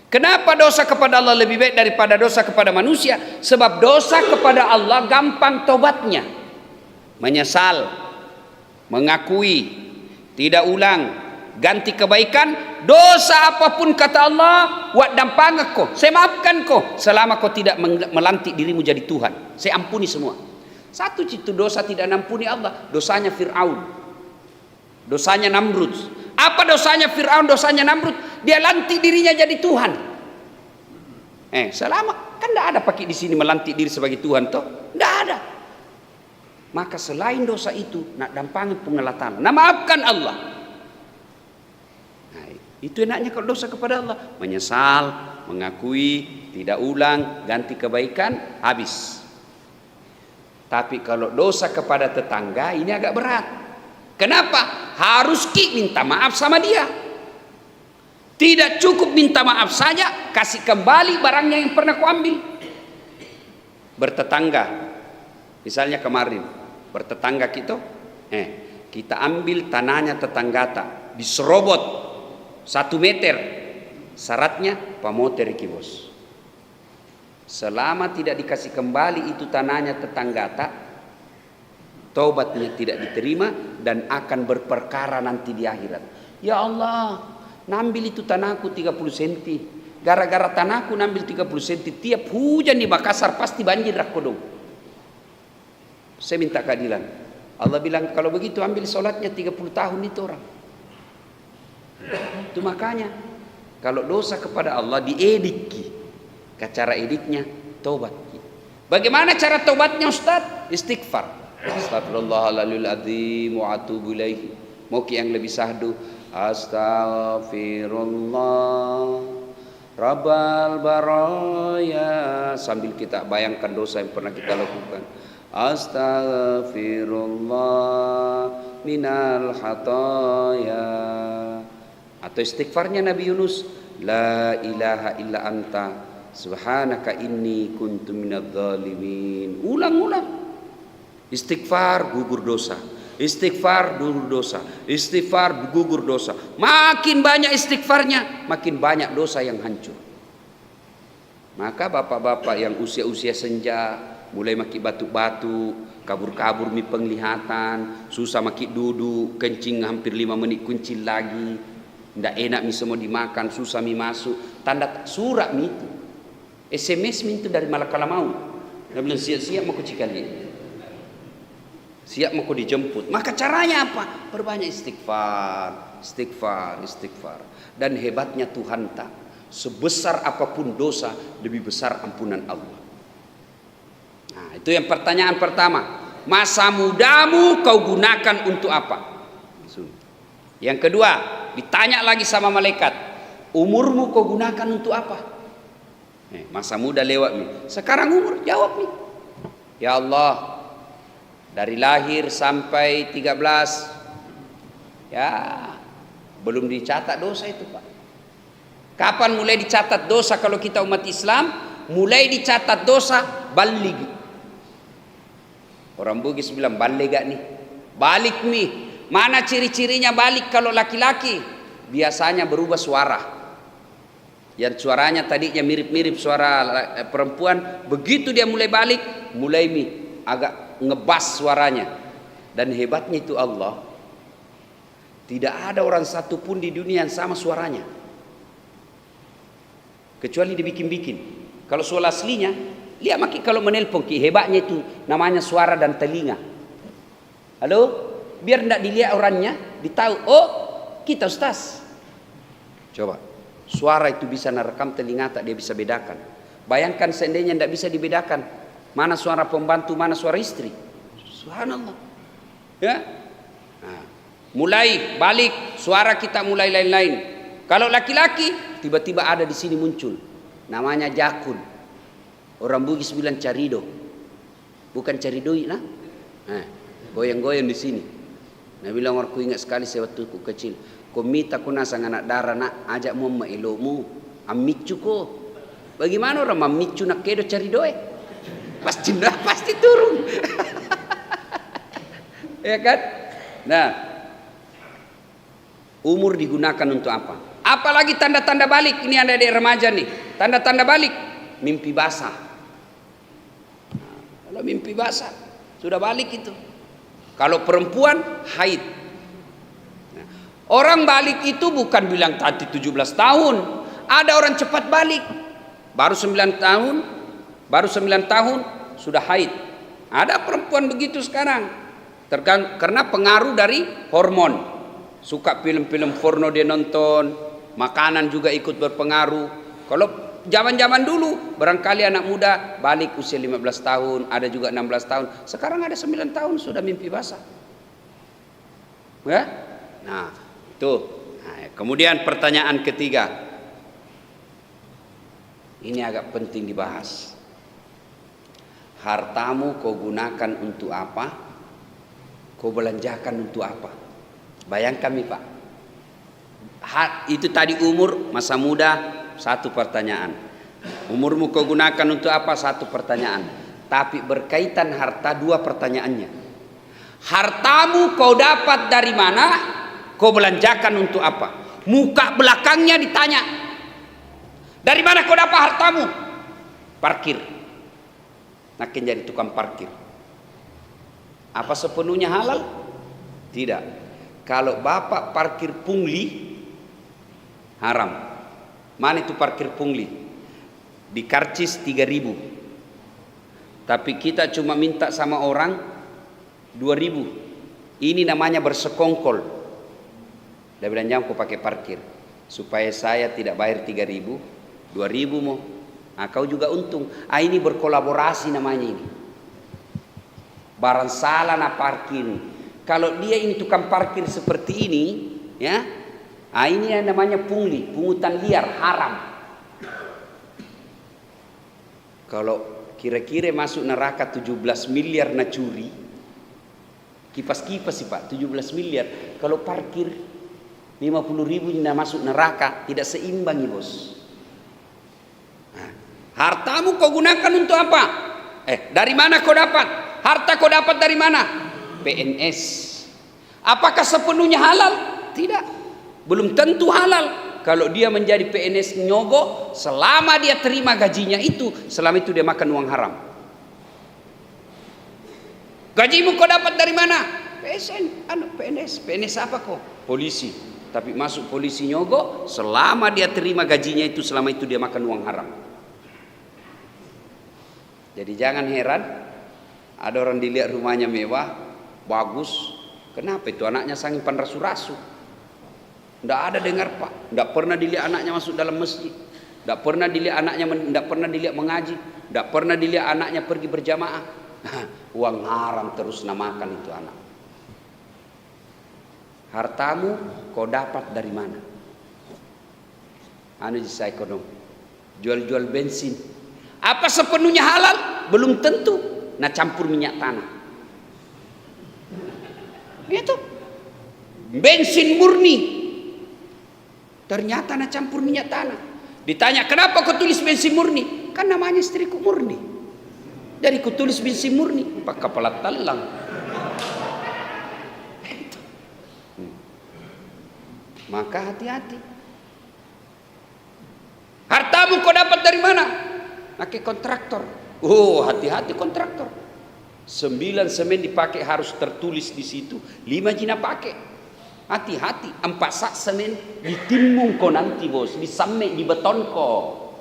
Kenapa dosa kepada Allah lebih baik daripada dosa kepada manusia? Sebab dosa kepada Allah gampang tobatnya. Menyesal, mengakui, tidak ulang, ganti kebaikan. Dosa apapun kata Allah, wak dampang kau, saya maafkan kau selama kau tidak melantik dirimu jadi Tuhan. Saya ampuni semua. Satu itu dosa tidak nampuni Allah, dosanya Fir'aun, dosanya Namrud. Apa dosanya Fir'aun, dosanya Namrud? Dia lantik dirinya jadi Tuhan. Selama kan tidak ada pakai di sini melantik diri sebagai Tuhan toh, tidak ada. Maka selain dosa itu, nak dampangi pengelatan, nak maafkan Allah. Nah, itu enaknya kalau dosa kepada Allah, menyesal, mengakui, tidak ulang, ganti kebaikan, habis. Tapi kalau dosa kepada tetangga ini agak berat. Kenapa? Harus minta maaf sama dia. Tidak cukup minta maaf saja, kasih kembali barangnya yang pernah kau ambil. Bertetangga, misalnya kemarin bertetangga kita ambil tanahnya tetangga diserobot 1 meter, syaratnya pamoter iki bos. Selama tidak dikasih kembali itu tanahnya tetangga taubatnya tidak diterima dan akan berperkara nanti di akhirat. Ya Allah, nambil itu tanahku 30 cm. Gara-gara tanahku nambil 30 cm, tiap hujan di Makassar pasti banjir rakodong. Saya minta keadilan. Allah bilang kalau begitu ambil sholatnya 30 tahun itu orang. Itu makanya kalau dosa kepada Allah diedik. Cara ediknya taubat. Bagaimana cara taubatnya Ustaz? Istighfar. Astagfirullahaladzim wa atubu ilaihi. Mau yang lebih sahdu, astagfirullah rabbal baraya, sambil kita bayangkan dosa yang pernah kita lakukan. Astagfirullah minal khataya. Atau istighfarnya Nabi Yunus, la ilaha illa anta subhanaka inni kuntu minadz zalimin. Ulang-ulang. Istighfar gugur dosa, istighfar gugur dosa, istighfar gugur dosa. Makin banyak istighfarnya, makin banyak dosa yang hancur. Maka bapak-bapak yang usia-usia senja mulai maki batu-batu, kabur-kabur mi penglihatan, susah maki duduk, kencing hampir 5 menit kuncil lagi, ndak enak mi semua dimakan, susah mi masuk, tanda surat mi itu, SMS mi itu dari malakal maut. Dia bilang siap-siap mau kecikali. Siap mau dijemput. Maka caranya apa? Perbanyak istighfar, istighfar, istighfar. Dan hebatnya Tuhan tak, sebesar apapun dosa lebih besar ampunan Allah. Nah, itu yang pertanyaan pertama. Masa mudamu kau gunakan untuk apa? Yang kedua, ditanya lagi sama malaikat, umurmu kau gunakan untuk apa? Masa muda lewat nih. Sekarang umur, jawab nih. Ya Allah, dari lahir sampai 13, ya belum dicatat dosa itu Pak. Kapan mulai dicatat dosa kalau kita umat Islam? Mulai dicatat dosa balik. Orang Bugis bilang balik gak nih? Balik nih. Mana ciri-cirinya balik kalau laki-laki? Biasanya berubah suara. Yang suaranya tadinya mirip-mirip suara perempuan, begitu dia mulai balik, mulai agak ngebas suaranya. Dan hebatnya itu Allah, tidak ada orang satu pun di dunia yang sama suaranya, kecuali dibikin-bikin. Kalau suara aslinya, lihat makin kalau menelpon hebatnya itu namanya suara dan telinga. Halo, biar tidak dilihat orangnya, ditahu oh kita Ustaz. Coba suara itu bisa merekam telinga tak, dia bisa bedakan. Bayangkan seandainya tidak bisa dibedakan mana suara pembantu, mana suara istri. Subhanallah. Ya. Nah, mulai balik suara kita mulai lain-lain. Kalau laki-laki tiba-tiba ada di sini muncul. Namanya jakun. Orang Bugis bilang carido. Bukan caridoi nah. Goyang-goyang di sini. Nah bilang aku ingat sekali saya waktu aku kecil. Komita kuna sang anak darah nak ajak mau maelomu. Amicu ko. Bagaimana orang mamicu nak kedo caridoe? Pasti turun. Ya kan? Nah, umur digunakan untuk apa? Apalagi tanda-tanda balik. Ini ada di remaja nih. Tanda-tanda balik. Mimpi basah. Kalau mimpi basah, sudah balik itu. Kalau perempuan, haid. Orang balik itu bukan bilang tadi 17 tahun. Ada orang cepat balik. Baru 9 tahun sudah haid. Ada perempuan begitu sekarang. Karena pengaruh dari hormon. Suka film-film porno dia nonton, makanan juga ikut berpengaruh. Kalau zaman-zaman dulu barangkali anak muda balik usia 15 tahun, ada juga 16 tahun. Sekarang ada 9 tahun sudah mimpi basah. Ya? Nah, itu. Nah, kemudian pertanyaan ketiga. Ini agak penting dibahas. Hartamu kau gunakan untuk apa? Kau belanjakan untuk apa? Bayangkan nih Pak. Itu tadi umur, masa muda, satu pertanyaan. Umurmu kau gunakan untuk apa? Satu pertanyaan. Tapi berkaitan harta, dua pertanyaannya. Hartamu kau dapat dari mana? Kau belanjakan untuk apa? Muka belakangnya ditanya. Dari mana kau dapat hartamu? Parkir. Makin jadi tukang parkir. Apa sepenuhnya halal? Tidak. Kalau bapak parkir pungli, haram. Mana itu parkir pungli? Di karcis 3.000. Tapi kita cuma minta sama orang 2.000. Ini namanya bersekongkol. Dia bilang jangan kau pakai parkir. Supaya saya tidak bayar 3.000, 2.000 mau. Nah, kau juga untung. Ini berkolaborasi namanya ini. Barang salah nak parkir. Kalau dia ini tukang parkir seperti ini, ya, ini yang namanya pungli, pungutan liar, haram. Kalau kira-kira masuk neraka 17 miliar nak curi, kipas-kipas sih Pak, 17 miliar. Kalau parkir 50.000 nak masuk neraka, tidak seimbang ya bos. Hartamu kau gunakan untuk apa? Dari mana kau dapat? Harta kau dapat dari mana? PNS. Apakah sepenuhnya halal? Tidak. Belum tentu halal. Kalau dia menjadi PNS nyogok, selama dia terima gajinya itu, selama itu dia makan uang haram. Gajimu kau dapat dari mana? PNS. PNS apa kau? Polisi. Tapi masuk polisi nyogok, selama dia terima gajinya itu, selama itu dia makan uang haram. Jadi jangan heran, ada orang dilihat rumahnya mewah, bagus. Kenapa itu anaknya sangat panrasu-rasu? Tidak ada dengar Pak. Tidak pernah dilihat anaknya masuk dalam masjid. Tidak pernah dilihat anaknya, tidak pernah dilihat mengaji. Tidak pernah dilihat anaknya pergi berjamaah. Uang haram terus namakan itu anak. Hartamu kau dapat dari mana? Anu saya ekonom. Jual-jual bensin. Apa sepenuhnya halal? Belum tentu. Nah campur minyak tanah. Itu bensin murni. Ternyata nah campur minyak tanah. Ditanya kenapa kau tulis bensin murni? Kan namanya istriku murni. Jadi kau tulis bensin murni. Pak kepala telang. Maka hati-hati. Hartamu kau dapat dari mana? Pakai kontraktor. Oh, hati-hati kontraktor. 9 semen dipakai harus tertulis di situ. 5 jina pakai. Hati-hati. 4 sak semen ditimbung kau nanti bos. Disamek di beton kau.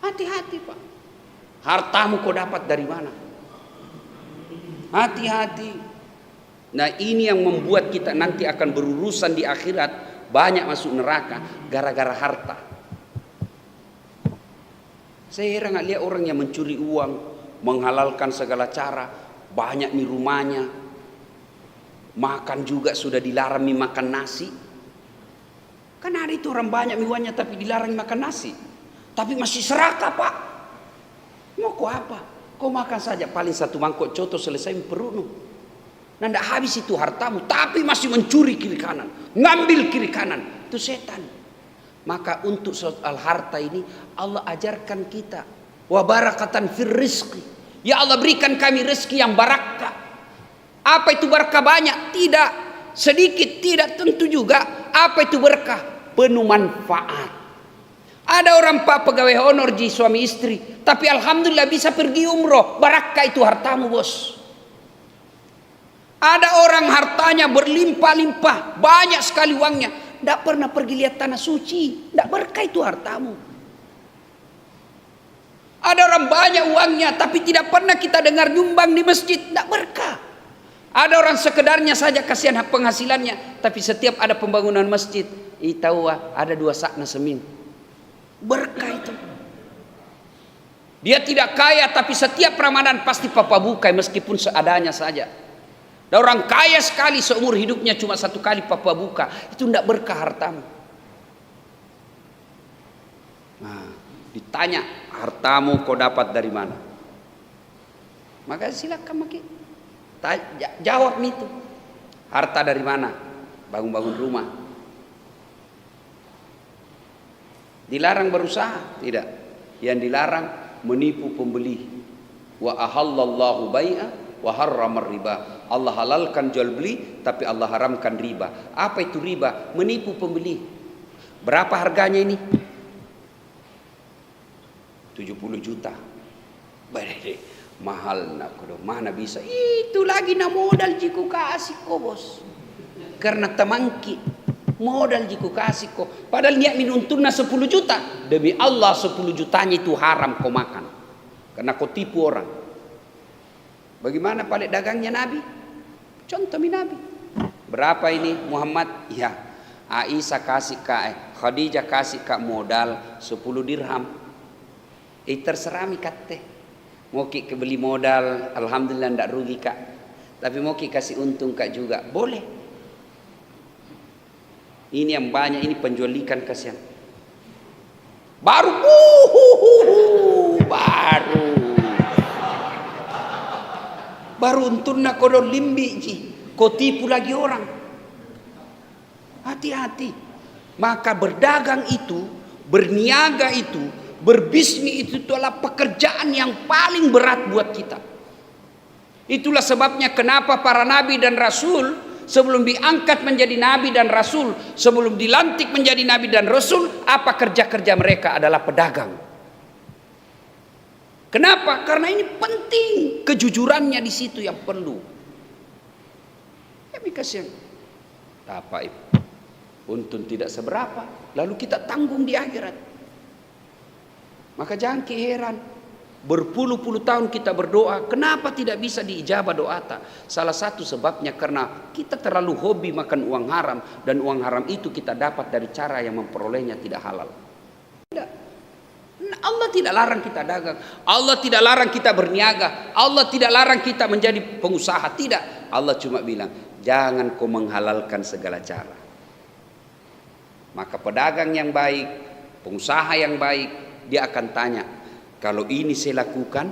Hati-hati Pak. Hartamu kau dapat dari mana? Hati-hati. Nah ini yang membuat kita nanti akan berurusan di akhirat. Banyak masuk neraka gara-gara harta. Saya heran lihat orang yang mencuri uang, menghalalkan segala cara, banyak di rumahnya, makan juga sudah dilarang makan nasi. Kan ada itu orang banyak uangnya tapi dilarang makan nasi, tapi masih serakah Pak. Mau kau apa? Kau makan saja paling 1 mangkok coto selesai perut. Nah tidak habis itu hartamu, tapi masih mencuri kiri kanan, ngambil kiri kanan, itu setan. Maka untuk soal harta ini Allah ajarkan kita wa barakatan fir rizqi. Ya Allah berikan kami rezeki yang barakah. Apa itu berkah banyak? Tidak. Sedikit tidak tentu juga. Apa itu berkah? penuh manfaat. Ada orang pak pegawai honor ji suami istri, tapi alhamdulillah bisa pergi umroh, barakah itu hartamu bos. Ada orang hartanya berlimpah-limpah, banyak sekali uangnya, tidak pernah pergi lihat tanah suci, tidak berkah itu hartamu. Ada orang banyak uangnya, tapi tidak pernah kita dengar nyumbang di masjid, tidak berkah. Ada orang sekedarnya saja kasihan penghasilannya, tapi setiap ada pembangunan masjid, tahu ada 2 sakna semin. Berkah itu. Dia tidak kaya, tapi setiap Ramadan pasti papa buka meskipun seadanya saja. Dan orang kaya sekali seumur hidupnya cuma 1 kali papa buka, itu tidak berkah hartamu. Nah, ditanya hartamu kau dapat dari mana? Maka silakan maki jawab itu. Harta dari mana? Bangun-bangun rumah. Dilarang berusaha? Tidak. Yang dilarang menipu pembeli. Wa ahallallahu bai'a wa harramar riba. Allah halalkan jual beli, tapi Allah haramkan riba. Apa itu riba? Menipu pembeli. Berapa harganya ini? 70 juta. Badai, mahal nak kodo. Mana bisa? Itu lagi na modal jiku kasih ko bos. Karena temangki. Modal jiku kasih kok. Padahal niat minuntunna 10 juta. Demi Allah 10 jutanya itu haram kau makan. Karena kau tipu orang. Bagaimana paling dagangnya Nabi? Contoh Nabi. Berapa ini Muhammad? Ya, Aisyah kasih kak, Khadijah kasih kak modal 10 dirham. Terserah mi kate. Mau ki beli modal, alhamdulillah ndak rugi kak. Tapi mau ki kasih untung kak juga, boleh. Ini yang banyak, ini penjual ikan kasihan. Baru untunna kodo limbi ji. Kau tipu lagi orang. Hati-hati. Maka berdagang itu, berniaga itu, berbisnis itu adalah pekerjaan yang paling berat buat kita. Itulah sebabnya kenapa para nabi dan rasul sebelum diangkat menjadi nabi dan rasul, sebelum dilantik menjadi nabi dan rasul, apa kerja-kerja mereka adalah pedagang. Kenapa? Karena ini penting, kejujurannya di situ yang perlu. Ya kasihan. Apa itu? Untung tidak seberapa, lalu kita tanggung di akhirat. Maka jangan keheran. Berpuluh-puluh tahun kita berdoa, kenapa tidak bisa diijabah doa? Salah satu sebabnya karena kita terlalu hobi makan uang haram, dan uang haram itu kita dapat dari cara yang memperolehnya tidak halal. Tidak. Allah tidak larang kita dagang, Allah tidak larang kita berniaga, Allah tidak larang kita menjadi pengusaha, tidak. Allah cuma bilang, jangan kau menghalalkan segala cara. Maka pedagang yang baik, pengusaha yang baik, dia akan tanya, kalau ini saya lakukan,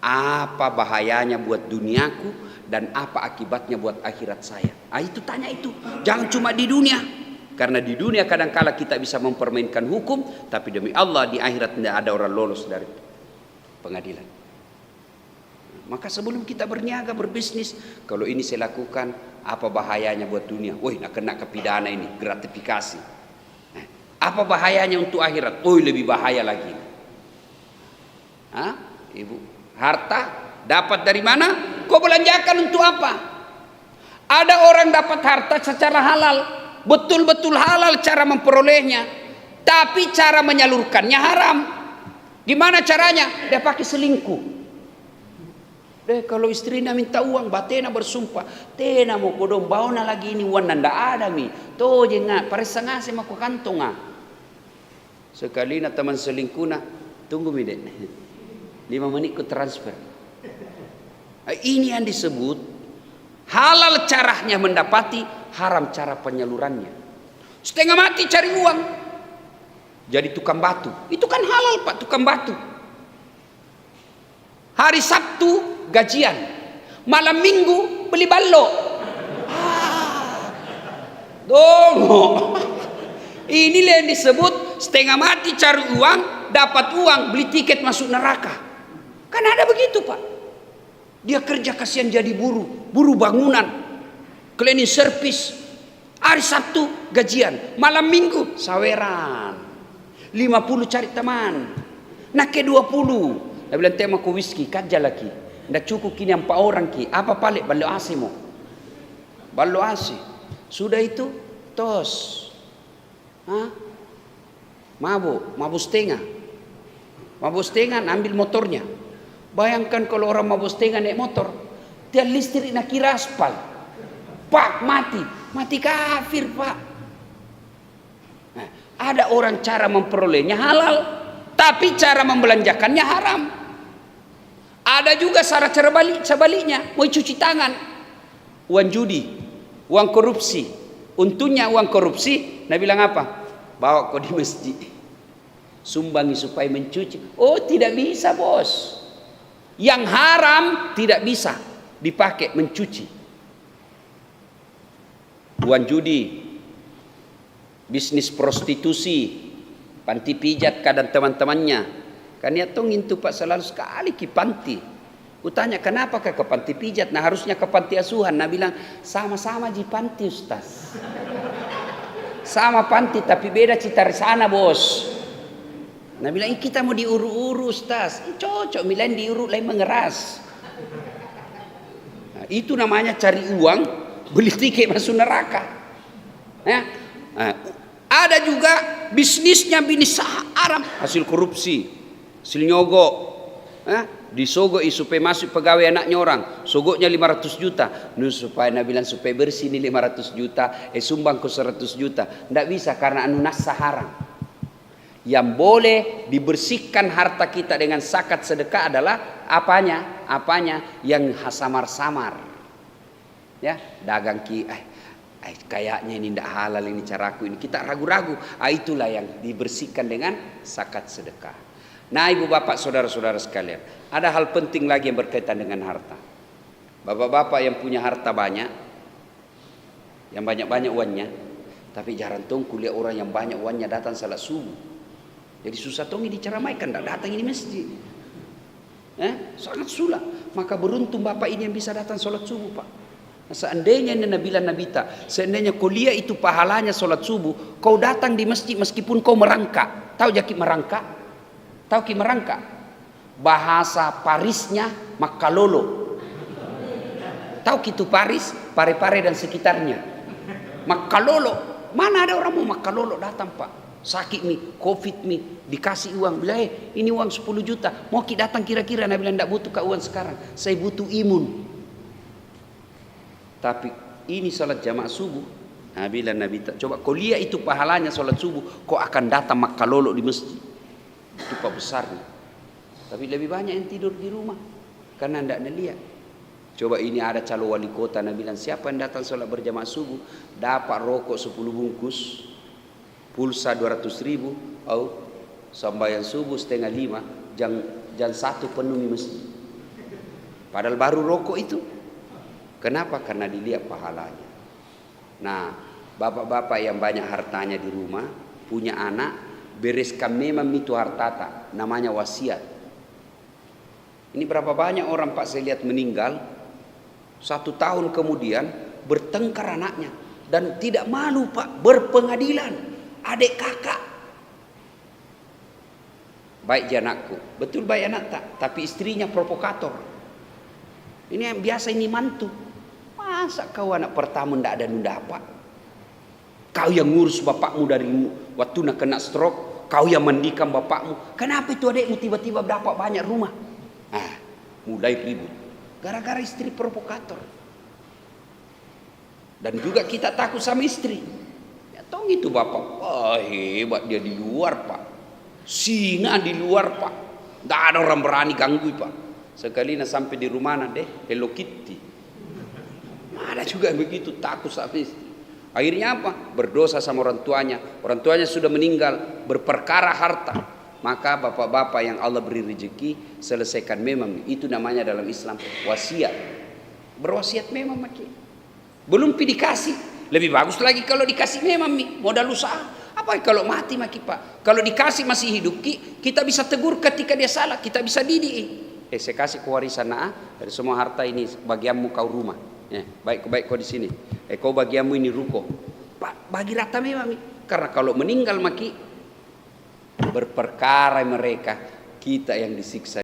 apa bahayanya buat duniaku dan apa akibatnya buat akhirat saya? Itu tanya itu. Jangan cuma di dunia. Karena di dunia kadang-kala kita bisa mempermainkan hukum, tapi demi Allah di akhirat tidak ada orang lolos dari pengadilan. Maka sebelum kita berniaga, berbisnis, kalau ini saya lakukan, apa bahayanya buat dunia? Woi, nak kena kepidana ini, gratifikasi. Apa bahayanya untuk akhirat? Oh, lebih bahaya lagi. Ibu, harta dapat dari mana? Kau belanjakan untuk apa? Ada orang dapat harta secara halal, betul-betul halal cara memperolehnya, tapi cara menyalurkannya haram. Gimana caranya? Dia pakai selingkuh. Kalau istrinya minta uang, batena bersumpah, tena mau kodong bauna lagi ini uang nanda ada mi, toh jenga paresa ngase mako kantonga. Sekali na teman selingkuh tunggu mi dek. 5 menit ku transfer. Ini yang disebut halal caranya mendapati, haram cara penyalurannya. Setengah mati cari uang, jadi tukang batu. Itu kan halal pak, tukang batu. Hari Sabtu gajian, malam Minggu beli ballo. Dongo. Inilah yang disebut setengah mati cari uang, dapat uang, beli tiket masuk neraka. Kan ada begitu pak. Dia kerja kasihan jadi buruh bangunan, cleaning service. Hari Sabtu gajian, malam Minggu saweran. 50 cari teman. Nah ke 20. Dia bilang tema ku whisky kaja lagi. Ndak cukup kini 4 orang ki. Apa palik balo AC mo? Balo AC. Sudah itu tos. Mabuk setengah. Mabuk setengah ambil motornya. Bayangkan kalau orang mabuk setengah naik motor, dia listrik nak kira aspal. Pak mati kafir pak. Nah, ada orang cara memperolehnya halal, tapi cara membelanjakannya haram. Ada juga cara sebaliknya, mau cuci tangan, uang judi, uang korupsi. Untungnya uang korupsi, Nabi bilang apa? Bawa kau di masjid, sumbangi supaya mencuci. Oh tidak bisa bos. Yang haram tidak bisa dipakai mencuci. Uang judi, bisnis prostitusi, panti pijat kadang teman-temannya. Kan ya tong itu pak selalu sekali ki panti. Kutanya kenapa ke panti pijat? Nah harusnya ke panti asuhan. Nah bilang sama-sama di panti ustaz. Sama panti tapi beda cita sana bos. Nah bilang kita mau diuru-uru ustaz. Cocok milain diuru lain mengeras. Nah, itu namanya cari uang, beli tiket masuk neraka. Nah, ada juga bisnisnya bisnis haram, hasil korupsi, hasil nyogok. Disogok supaya masuk pegawai anaknya orang, sogoknya 500 juta. Supaya Nabi bilang supaya bersih ini 500 juta, sumbang ke 100 juta. Tidak bisa karena anu nas haram. Yang boleh dibersihkan harta kita dengan zakat sedekah adalah apanya? Yang samar-samar. Ya, dagang kayaknya ini tidak halal ini caraku ini. Kita ragu-ragu. Itulah yang dibersihkan dengan zakat sedekah. Nah ibu bapak saudara-saudara sekalian, ada hal penting lagi yang berkaitan dengan harta. Bapak-bapak yang punya harta banyak, yang banyak-banyak uangnya, tapi jarang tong kuliah orang yang banyak uangnya datang salat subuh. Jadi susah tong diceramaikan, tidak datang ini masjid. Sangat sulah. Maka beruntung bapak ini yang bisa datang salat subuh pak. Nah, seandainya Nabi tak, seandainya kuliah itu pahalanya salat subuh, kau datang di masjid meskipun kau merangkak. Tahu jakit merangkak? Tahu ki merangkak? Bahasa Parisnya makalolo. Tahu gitu Paris, Pare-Pare dan sekitarnya. Makalolo. Mana ada orang mau makalolo datang pak? Sakit nih, covid nih, dikasih uang. Bilang ini uang 10 juta. Mau ki datang kira-kira? Nabi bilang tidak butuh ke uang sekarang. Saya butuh imun. Tapi ini salat jamaah subuh. Nabi tak. Coba kau lihat itu pahalanya salat subuh. Kau akan datang makalolo di masjid. Itu pak besarnya. Tapi lebih banyak yang tidur di rumah karena tidak lihat. Coba ini ada calon wali kota, Nabi bilang siapa yang datang sholat berjamaah subuh dapat rokok 10 bungkus, pulsa 200.000, sembahyang subuh 4:30, jam 1 penuhi masjid. Padahal baru rokok itu. Kenapa? Karena dilihat pahalanya. Nah, bapak-bapak yang banyak hartanya di rumah, punya anak, bereskan memang itu hartata, namanya wasiat. Ini berapa banyak orang pak saya lihat meninggal 1 tahun kemudian bertengkar anaknya dan tidak malu pak berpengadilan adik kakak. Baik anakku, betul baik anak tak, tapi istrinya provokator. Ini yang biasa ini mantu. Masa kau anak pertama ndak ada nunda apa? Kau yang ngurus bapakmu dari waktu nak kena stroke, kau yang mandikan bapakmu. Kenapa itu adikmu tiba-tiba dapat banyak rumah? Mulai ribut. Gara-gara istri provokator. Dan juga kita takut sama istri. Ya tong itu bapak, hebat dia di luar pak. Singa di luar pak. Tidak ada orang berani ganggu pak. Sekali sampai di rumah deh Hello Kitty. Ada juga yang begitu takut sama istri. Akhirnya apa? Berdosa sama orang tuanya. Orang tuanya sudah meninggal, berperkara harta. Maka bapak-bapak yang Allah beri rezeki, selesaikan memang. Itu namanya dalam Islam wasiat. Berwasiat memang maki. Belum dikasih. Lebih bagus lagi kalau dikasih memang modal usaha. Apa kalau mati maki pak? Kalau dikasih masih hidup kita bisa tegur ketika dia salah, kita bisa didik. Saya kasih kewarisan dari semua harta ini bagianmu kau rumah. Baik kau di sini. Kau bagianmu ini ruko. bagi rata memang. Karena kalau meninggal maki berperkara mereka, kita yang disiksa